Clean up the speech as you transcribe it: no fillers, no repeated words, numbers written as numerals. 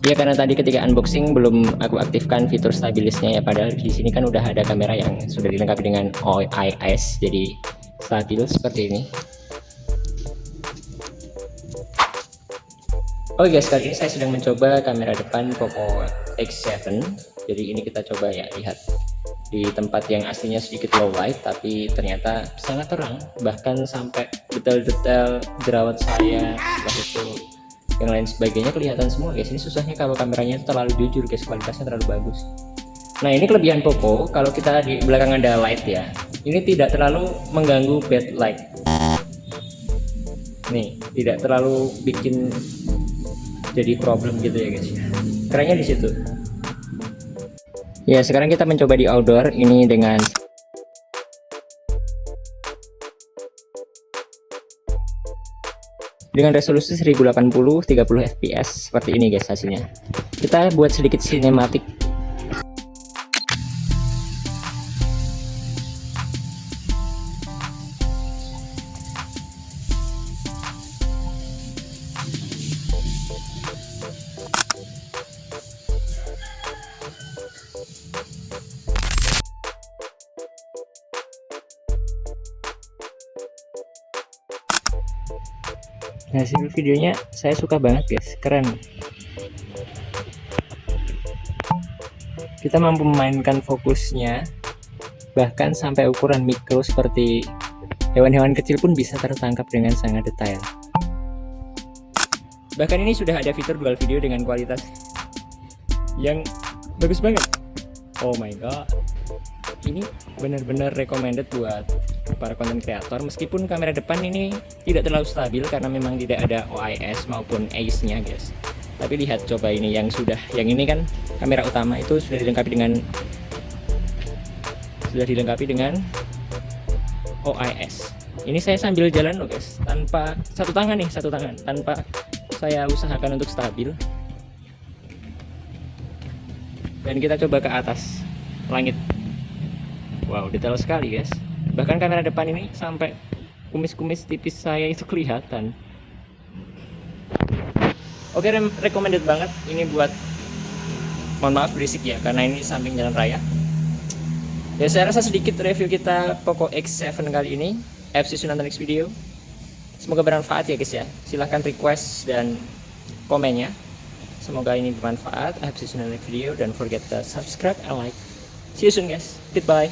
Ya karena tadi ketika unboxing belum aku aktifkan fitur stabilisnya ya, padahal di sini kan udah ada kamera yang sudah dilengkapi dengan OIS, jadi stabil seperti ini. Oke guys, kali ini saya sedang mencoba kamera depan POCO X7. Jadi ini kita coba ya, lihat di tempat yang aslinya sedikit low light, tapi ternyata sangat terang, bahkan sampai detail-detail jerawat saya, seperti itu yang lain sebagainya kelihatan semua guys. Ini susahnya kalau kameranya terlalu jujur guys, kualitasnya terlalu bagus. Nah ini kelebihan POCO, kalau kita di belakang ada light ya, ini tidak terlalu mengganggu backlight. Nih tidak terlalu bikin jadi problem gitu ya guys. Kerennya di situ. Ya sekarang kita mencoba di outdoor ini dengan resolusi 1080 30 fps seperti ini guys hasilnya. Kita buat sedikit sinematik. Hasil videonya saya suka banget guys, keren. Kita mampu memainkan fokusnya bahkan sampai ukuran mikro, seperti hewan-hewan kecil pun bisa tertangkap dengan sangat detail. Bahkan ini sudah ada fitur dual video dengan kualitas yang bagus banget. Oh my god, ini benar-benar recommended buat para konten kreator. Meskipun kamera depan ini tidak terlalu stabil karena memang tidak ada OIS maupun ACE nya guys, tapi lihat coba ini yang ini kan kamera utama itu sudah dilengkapi dengan OIS. Ini saya sambil jalan loh guys, tanpa satu tangan, tanpa saya usahakan untuk stabil. Dan kita coba ke atas langit. Wow, detail sekali guys. Bahkan kamera depan ini sampai kumis-kumis tipis saya itu kelihatan. Oke, recommended banget ini buat, mohon maaf berisik ya karena ini samping jalan raya. Ya saya rasa sedikit review kita POCO X7 kali ini. See you nonton next video. Semoga bermanfaat ya guys ya. Silahkan request dan komennya. Semoga ini bermanfaat. See you nonton next video. Don't forget to subscribe and like. See you soon guys. Goodbye.